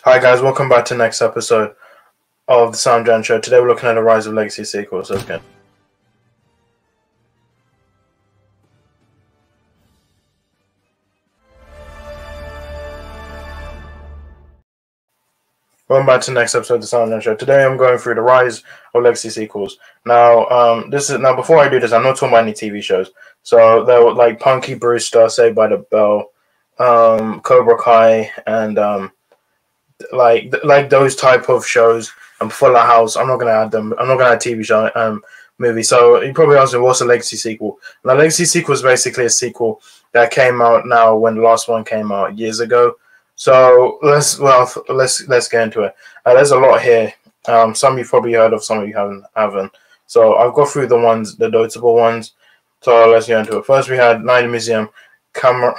Hi guys, welcome back to the next episode of the SamDjanShow. Today we're looking at the rise of legacy sequels. Okay. Welcome back to the next episode of the SamDjanShow. Today I'm going through the rise of legacy sequels. Now, before I do this, I'm not talking about any TV shows. So there were like Punky Brewster, Saved by the Bell, Cobra Kai, and like those type of shows. Fuller House. I'm not gonna add them. I'm not gonna add TV show movie. So you probably asked me what's a legacy sequel. Now, legacy sequel is basically a sequel that came out now when the last one came out years ago. So let's get into it. There's a lot here. Some you've probably heard of, some of you haven't. So I've got through the notable ones. So let's get into it. First, we had Night Museum, Kamen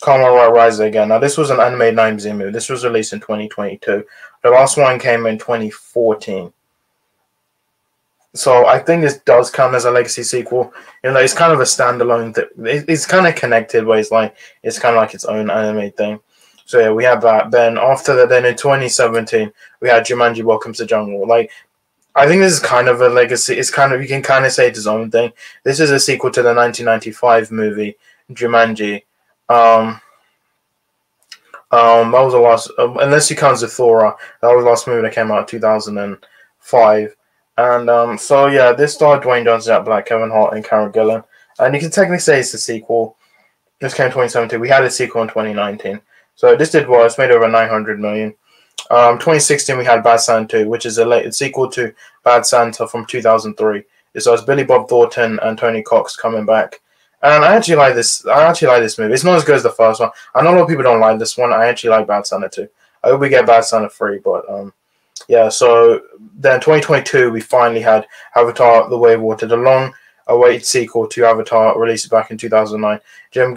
Rise Again. Now, this was an animated Night Museum movie. This was released in 2022. The last one came in 2014. So I think this does count as a legacy sequel. You know, it's kind of a standalone thing. It's kind of connected, but it's kind of like its own anime thing. So yeah, we had that. Then after that, then in 2017, we had Jumanji: Welcome to the Jungle. Like, I think this is kind of a legacy. It's kind of, you can kind of say it's its own thing. This is a sequel to the 1995 movie Jumanji. That was the last, unless you count Zathura, that was the last movie that came out in 2005. And so yeah, this starred Dwayne Johnson, Jack Black, Kevin Hart, and Karen Gillan. And you can technically say it's a sequel. This came in 2017. We had a sequel in 2019. So this did well. It's made over 900 million. 2016, we had Bad Santa 2, which is a sequel to Bad Santa from 2003. It stars Billy Bob Thornton and Tony Cox coming back. And I actually like this. I actually like this movie. It's not as good as the first one. I know a lot of people don't like this one. I actually like Bad Santa 2. I hope we get Bad Santa 3, but yeah. So then 2022, we finally had Avatar: The Way of Water, the long-awaited sequel to Avatar, released back in 2009.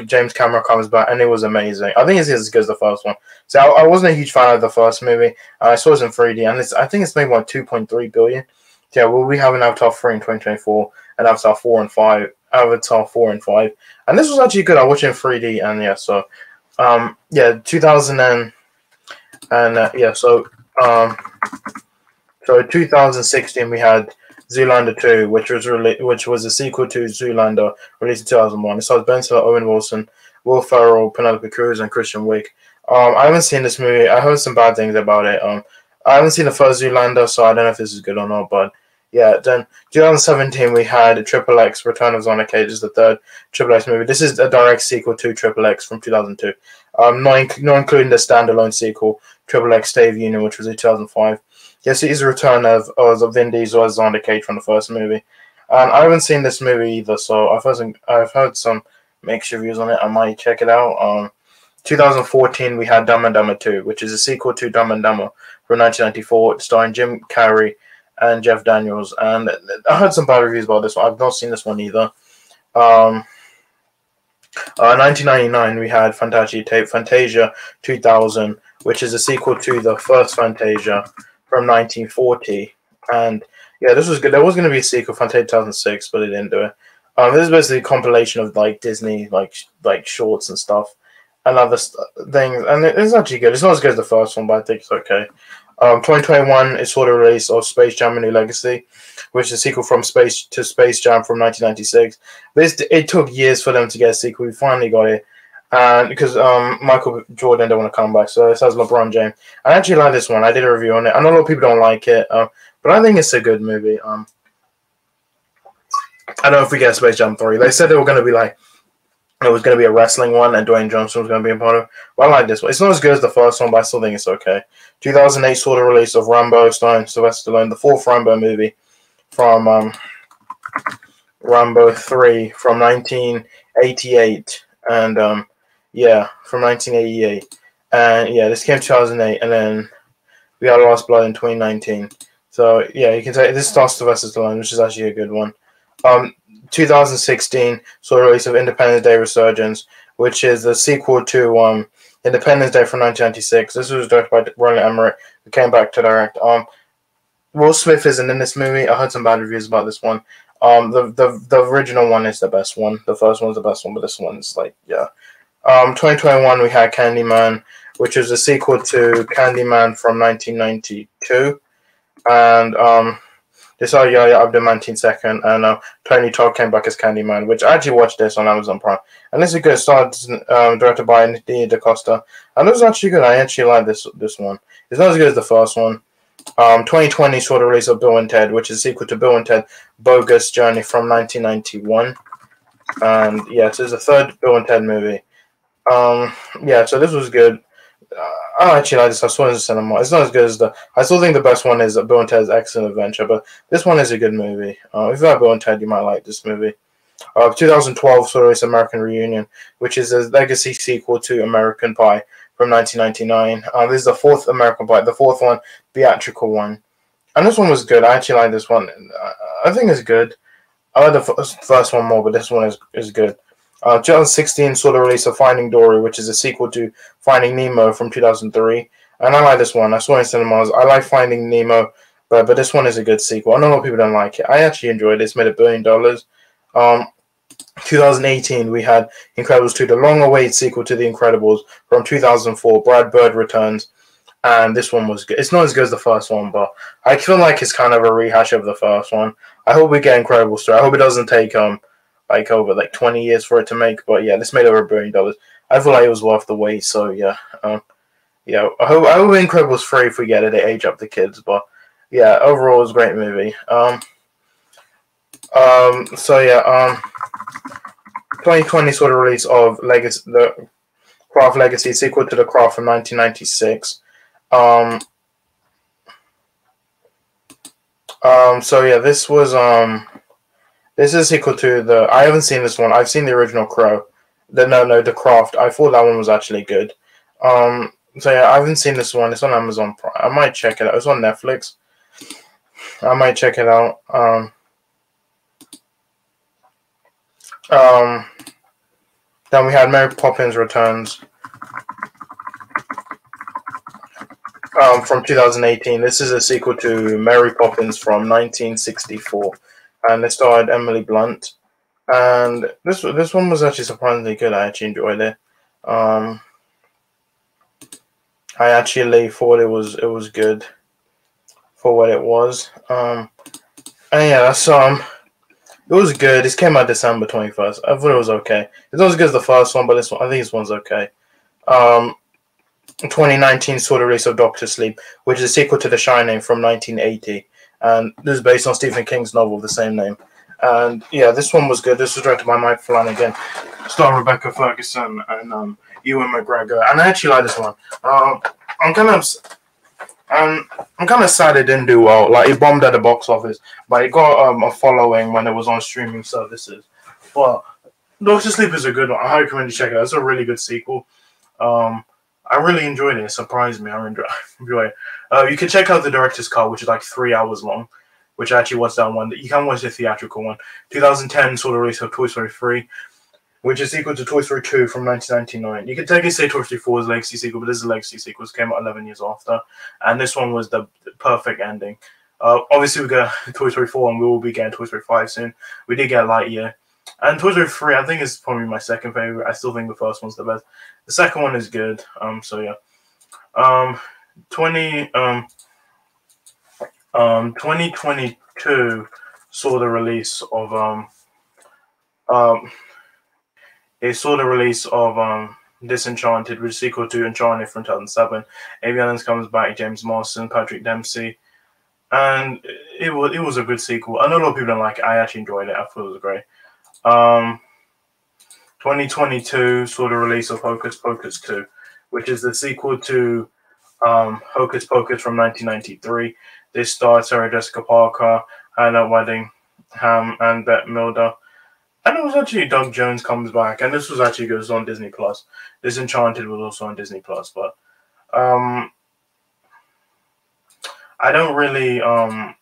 James Cameron comes back, and it was amazing. I think it's as good as the first one. So I wasn't a huge fan of the first movie. I saw it in 3D, and I think it's made 2.3 billion. Yeah, we'll be having Avatar 3 in 2024, and Avatar 4 and 5. Avatar 4 and 5, and this was actually good. I watched it in 3D, and yeah, so yeah, 2016 we had Zoolander 2, which was a sequel to Zoolander, released in 2001. It stars Ben Stiller, Owen Wilson, Will Ferrell, Penelope Cruz, and Christian Wiig. I haven't seen this movie. I heard some bad things about it. I haven't seen the first Zoolander, so I don't know if this is good or not, but yeah, then 2017 we had Triple X: Return of Xana Cage, is the third Triple X movie. This is a direct sequel to Triple X from 2002. Not including the standalone sequel Triple X: State of Union, which was in 2005. Yes, it is a return of Vin Diesel as Xana Cage from the first movie. And I haven't seen this movie either, so I've heard some mixed reviews on it. I might check it out. 2014 we had Dumb and Dumber 2, which is a sequel to Dumb and Dumber from 1994, starring Jim Carrey and Jeff Daniels, and I heard some bad reviews about this one. I've not seen this one either. 1999, we had Fantasia 2000, which is a sequel to the first Fantasia from 1940. And yeah, this was good. There was going to be a sequel, Fantasia 2006, but they didn't do it. This is basically a compilation of like Disney like shorts and stuff and other things, and it's actually good. It's not as good as the first one, but I think it's okay. 2021 is for the release of Space Jam: A New Legacy, which is a sequel from Space Jam from 1996. It took years for them to get a sequel. We finally got it, and because Michael Jordan don't want to come back, so it has LeBron James. I actually like this one. I did a review on it. I know a lot of people don't like it, but I think it's a good movie. I don't know if we get Space Jam 3. They said they were going to be like, it was going to be a wrestling one, and Dwayne Johnson was going to be a part of it. But I like this one. It's not as good as the first one, but I still think it's okay. 2008 saw the release of Rambo, starring Sylvester Stallone, the fourth Rambo movie from Rambo 3 from 1988. And yeah, from 1988. And yeah, this came 2008, and then we had Last Blood in 2019. So yeah, you can say this stars Sylvester Stallone, which is actually a good one. 2016 saw the release of Independence Day Resurgence, which is a sequel to Independence Day from 1996. This was directed by Roland Emmerich, who came back to direct. Will Smith isn't in this movie. I heard some bad reviews about this one. The original one is the best one. The first one's the best one, but this one's like, yeah. 2021 we had Candyman, which is a sequel to Candyman from 1992, and this are Yahya Abdul-Mateen second, and Tony Todd came back as Candyman, which I actually watched this on Amazon Prime, and this is good. Starred, directed by Nia DaCosta, and it was actually good. I actually like this one. It's not as good as the first one. 2020 saw the release of Bill and Ted, which is a sequel to Bill and Ted Bogus Journey from 1991, and yeah, so it's the third Bill and Ted movie. Yeah, so this was good. I actually like this. I saw it in the cinema. It's not as good as I still think the best one is Bill and Ted's Excellent Adventure, but this one is a good movie. If you like Bill and Ted, you might like this movie. 2012 saw this American Reunion, which is a legacy sequel to American Pie from 1999. This is the fourth American Pie, the fourth one, theatrical one, and this one was good. I actually like this one. I think it's good. I like the first one more, but this one is good. 2016 saw the release of Finding Dory, which is a sequel to Finding Nemo from 2003. And I like this one. I saw it in cinemas. I like Finding Nemo, but this one is a good sequel. I know a lot of people don't like it. I actually enjoyed it. It's made $1 billion. 2018, we had Incredibles 2, the long-awaited sequel to The Incredibles from 2004. Brad Bird returns, and this one was good. It's not as good as the first one, but I feel like it's kind of a rehash of the first one. I hope we get Incredibles 3. I hope it doesn't take like over 20 years for it to make, but yeah, this made over $1 billion. I feel like it was worth the wait, so yeah. Yeah, I hope Incredibles 3 if we get it, they age up the kids, but yeah, overall it was a great movie. So yeah, 2020 saw the release of the Craft Legacy, sequel to The Craft from 1996. So yeah, this is a sequel to I haven't seen this one. I've seen the original Crow. The Craft. I thought that one was actually good. So yeah, I haven't seen this one. It's on Amazon Prime. I might check it out. It's on Netflix. I might check it out. Then we had Mary Poppins Returns from 2018. This is a sequel to Mary Poppins from 1964. And it starred Emily Blunt, and this one was actually surprisingly good. I actually enjoyed it. I actually thought it was good for what it was. And yeah, that's it was good. This came out December 21st. I thought it was okay. It's not as good as the first one, but this one, I think this one's okay. 2019 saw the release of Doctor Sleep, which is a sequel to The Shining from 1980. And this is based on Stephen King's novel of the same name. And yeah, this one was good. This was directed by Mike Flanagan, starring Rebecca Ferguson and Ewan McGregor. And I actually like this one. I'm kind of sad it didn't do well. Like, it bombed at the box office, but it got a following when it was on streaming services. But Doctor Sleep is a good one. I highly recommend you check it out. It's a really good sequel. I really enjoyed it. It surprised me. I enjoy it. You can check out the director's cut, which is like 3 hours long, which I actually watched that one. You can watch the theatrical one. 2010 saw the release of Toy Story 3, which is sequel to Toy Story 2 from 1999. You can technically say Toy Story 4 is a legacy sequel, but this is a legacy sequel. It came out 11 years after, and this one was the perfect ending. Obviously, we got Toy Story 4, and we will be getting Toy Story 5 soon. We did get Lightyear. And Toy Story 3, I think, is probably my second favorite. I still think the first one's the best. The second one is good. So yeah. 2022 saw the release of Disenchanted, which is sequel to Enchanted from 2007. Amy Adams comes back, James Marsden, Patrick Dempsey, and it was a good sequel. I know a lot of people don't like it. I actually enjoyed it. I thought it was great. 2022 saw the release of Hocus Pocus 2, which is the sequel to Hocus Pocus from 1993. This starred Sarah Jessica Parker, Hannah Waddingham, and Bette Midler. And it was actually Doug Jones comes back, and this was actually good. It was on Disney Plus. Disenchanted was also on Disney Plus, but I don't really I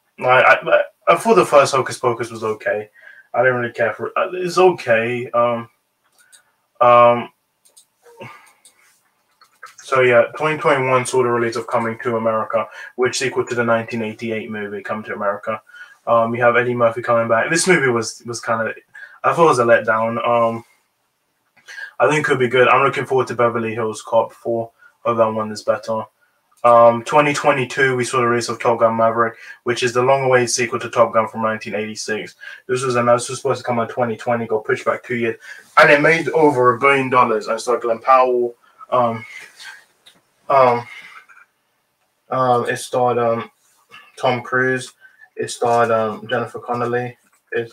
thought the first Hocus Pocus was okay. I didn't really care for it. It's okay. So yeah, 2021 saw the release of Coming to America, which sequel to the 1988 movie Come to America. You have Eddie Murphy coming back. This movie was kind of, I thought it was a letdown. I think it could be good. I'm looking forward to Beverly Hills Cop 4. Hope that one is better. 2022, we saw the release of Top Gun Maverick, which is the long-awaited sequel to Top Gun from 1986. This was supposed to come out 2020, got pushed back 2 years, and it made over $1 billion. And starred Glenn Powell. It starred Tom Cruise. It starred Jennifer Connelly. It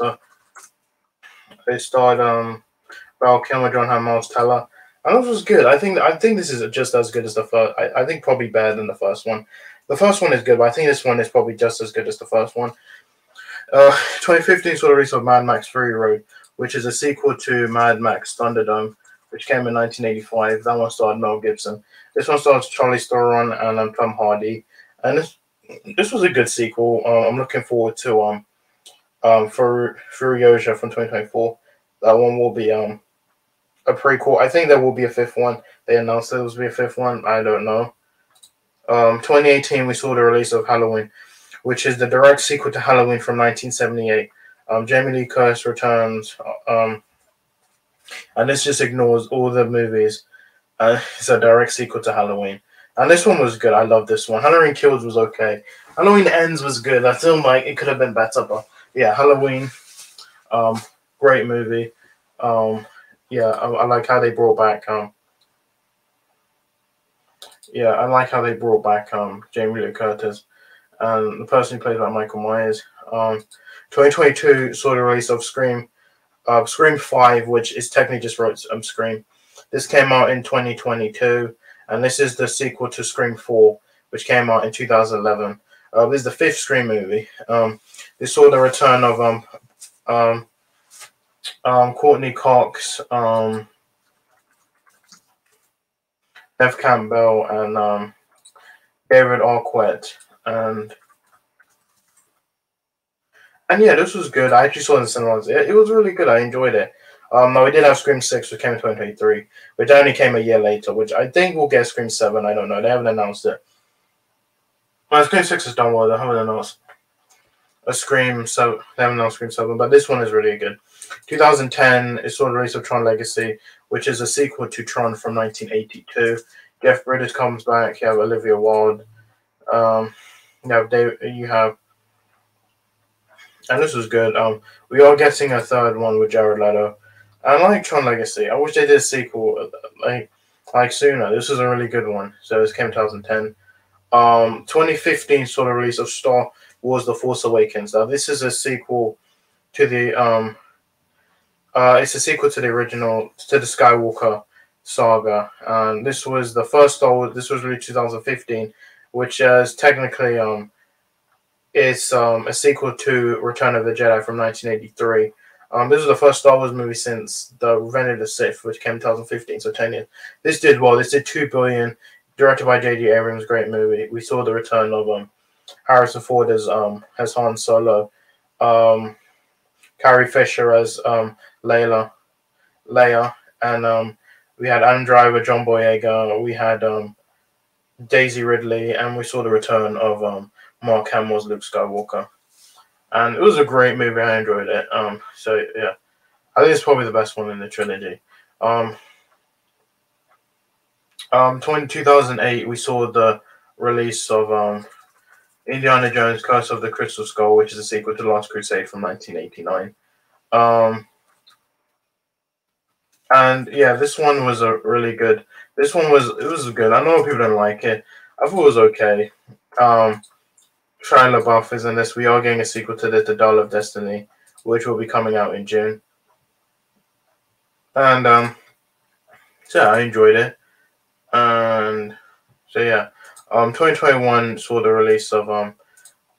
starred Val Kilmer, John Hamm, Miles Teller. And this was good. I think this is just as good as the first. I think probably better than the first one. The first one is good, but I think this one is probably just as good as the first one. 2015 saw the release of Mad Max Fury Road, which is a sequel to Mad Max Thunderdome, which came in 1985. That one starred Mel Gibson. This one stars Charlize Theron and Tom Hardy. And this was a good sequel. I'm looking forward to Furiosa from 2024. That one will be a prequel. I think there will be a fifth one. They announced there will be a fifth one. I don't know. 2018, we saw the release of Halloween, which is the direct sequel to Halloween from 1978. Jamie Lee Curtis returns, and this just ignores all the movies. It's a direct sequel to Halloween. And this one was good. I love this one. Halloween Kills was okay. Halloween Ends was good. I feel like it could have been better, but yeah, Halloween, great movie. Yeah, I like how they brought back. Yeah, I like how they brought back Jamie Lee Curtis and the person who plays like Michael Myers. 2022 saw the release of Scream 5, which is technically just wrote Scream. This came out in 2022, and this is the sequel to Scream 4, which came out in 2011. This is the fifth Scream movie. This saw the return of Courtney Cox, Nev Campbell, and David Arquette, and yeah, this was good. I actually saw it in the cinemas. It was really good. I enjoyed it. No, we did have Scream 6, which came in 2023, which only came a year later, which I think we'll get Scream 7. I don't know. They haven't announced it. Well, Scream 6 is done well. They haven't announced a Scream, so they haven't announced Scream 7, but this one is really good. 2010 is saw the release of Tron Legacy, which is a sequel to Tron from 1982. Jeff Bridges comes back. You have Olivia Wilde. You have, and this was good. We are getting a third one with Jared Leto. I like Tron Legacy. I wish they did a sequel like sooner. This was a really good one. So this came in 2010. 2015 saw the release of Star Wars: The Force Awakens. Now this is a sequel to the it's a sequel to the original, to the Skywalker saga, and this was the first Star Wars. This was released 2015, which is technically it's a sequel to Return of the Jedi from 1983. This was the first Star Wars movie since the Revenge of the Sith, which came in 2015, so 10 years. This did well. This did $2 billion. Directed by J.J. Abrams, great movie. We saw the return of Harrison Ford as Han Solo, Carrie Fisher as Leia, and we had Adam Driver, John Boyega, we had Daisy Ridley, and we saw the return of Mark Hamill's Luke Skywalker. And it was a great movie. I enjoyed it. So yeah, I think it's probably the best one in the trilogy. 2008, we saw the release of Indiana Jones: Curse of the Crystal Skull, which is a sequel to The Last Crusade from 1989. And yeah, this one was a really good. This one was good. I know people don't like it. I thought it was okay. Shia LaBeouf is in this. We are getting a sequel to this, The Dial of Destiny, which will be coming out in June. And so yeah, I enjoyed it. And so yeah, 2021 saw the release of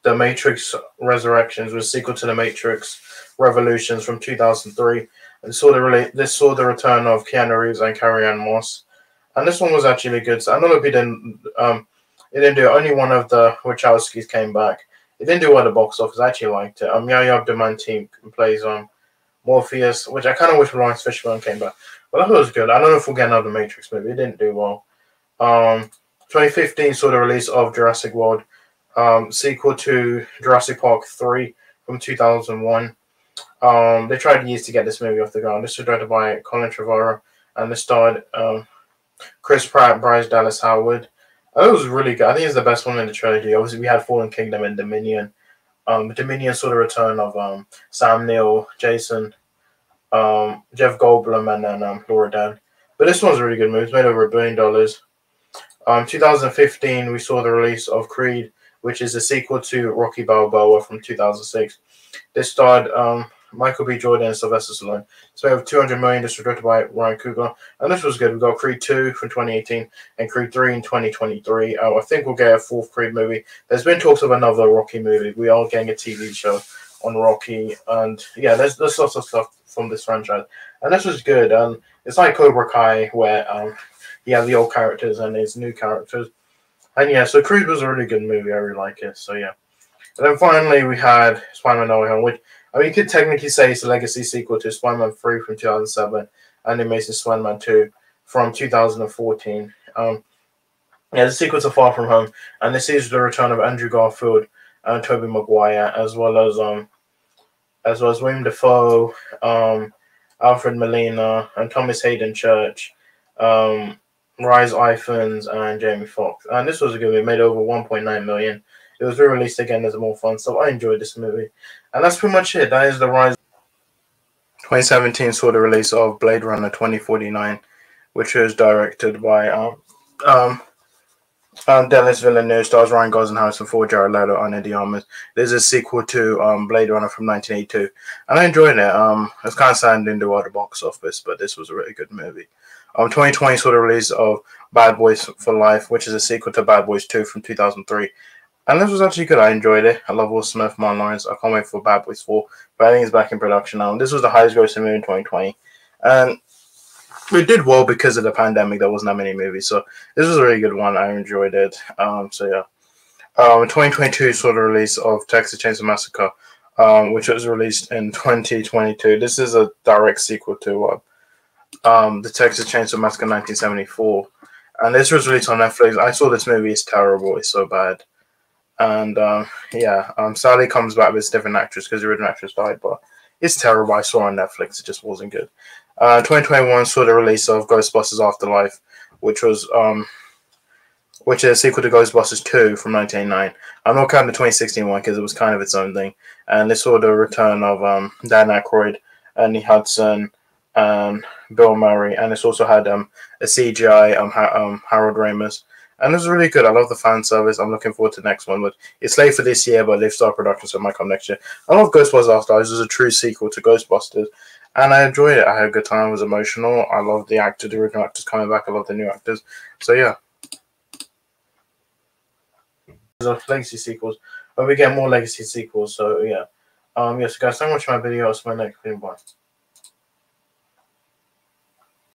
The Matrix Resurrections, was a sequel to The Matrix Revolutions from 2003. And this saw the return of Keanu Reeves and Carrie-Anne Moss. And this one was actually good. So I don't know if it didn't do it. Only one of the Wachowskis came back. It didn't do well at the box office. I actually liked it. Yahya Abdul-Mateen plays Morpheus, which I kind of wish Lawrence Fishburne came back. But I thought it was good. I don't know if we'll get another Matrix movie. It didn't do well. 2015 saw the release of Jurassic World, sequel to Jurassic Park 3 from 2001. They tried years to get this movie off the ground. This was directed by Colin Trevorrow, and this starred Chris Pratt, Bryce Dallas Howard. It was really good. I think it's the best one in the trilogy. Obviously, we had Fallen Kingdom and Dominion. Dominion saw the return of Sam Neill, Jason, Jeff Goldblum, and then Laura Dern. But this one's a really good movie. It's made over $1 billion. 2015, we saw the release of Creed, which is a sequel to Rocky Balboa from 2006. This starred Michael B. Jordan and Sylvester Stallone. It's made over $200 million. This was directed by Ryan Coogler, and this was good. We got Creed 2 from 2018 and Creed 3 in 2023. I think we'll get a fourth Creed movie. There's been talks of another Rocky movie. We are getting a TV show on Rocky, and yeah, there's lots of stuff from this franchise, and this was good. It's like Cobra Kai, where you have the old characters and there's new characters, and yeah, so Creed was a really good movie. I really like it. So yeah, and then finally we had Spider-Man No Way Home, which I mean you could technically say it's a legacy sequel to Spider-Man 3 from 2007 and the Amazing Spider-Man 2 from 2014. Yeah, the sequel to Far From Home, and this is the return of Andrew Garfield and Tobey Maguire, as well as William Dafoe, Alfred Molina, and Thomas Hayden Church, Rise Ifans, and Jamie Foxx. And this was a good movie, made over $1.9 million. It was re-released again as more fun, so I enjoyed this movie. And that's pretty much it. That is the rise. 2017 saw the release of Blade Runner 2049, which was directed by Denis Villeneuve, stars Ryan Gosling, Harrison Ford, Jared Leto, and Eddie Armas. There's a sequel to Blade Runner from 1982, and I enjoyed it. It's kind of sad in the wider box office, but this was a really good movie. 2020 saw the release of Bad Boys for Life, which is a sequel to Bad Boys 2 from 2003. And this was actually good. I enjoyed it. I love Will Smith, Martin Lawrence. I can't wait for Bad Boys 4, but I think it's back in production now. And this was the highest grossing movie in 2020. And it did well because of the pandemic. There wasn't that many movies. So this was a really good one. I enjoyed it. So yeah. 2022 saw the release of Texas Chainsaw Massacre, which was released in 2022. This is a direct sequel to the Texas Chainsaw Massacre 1974. And this was released on Netflix. I saw this movie. It's terrible. It's so bad. And Sally comes back with a different actress because the original actress died, but it's terrible. I saw it on Netflix. It just wasn't good. 2021 saw the release of Ghostbusters Afterlife, which is a sequel to Ghostbusters 2 from 1989. I'm not counting the 2016 one because it was kind of its own thing. And this saw the return of Dan Aykroyd, Ernie Hudson, and Bill Murray, and this also had a CGI Harold Ramis. And it was really good. I love the fan service. I'm looking forward to the next one. But it's late for this year, but they've started production, so it might come next year. I love Ghostbusters Afterlife. This is a true sequel to Ghostbusters. And I enjoyed it. I had a good time. It was emotional. I love the actors, the original actors coming back. I love the new actors. So, yeah. Legacy sequels. But we get more legacy sequels. So, yeah. Yes, guys, thank you so much for my video. I'll see you in my next video. Bye.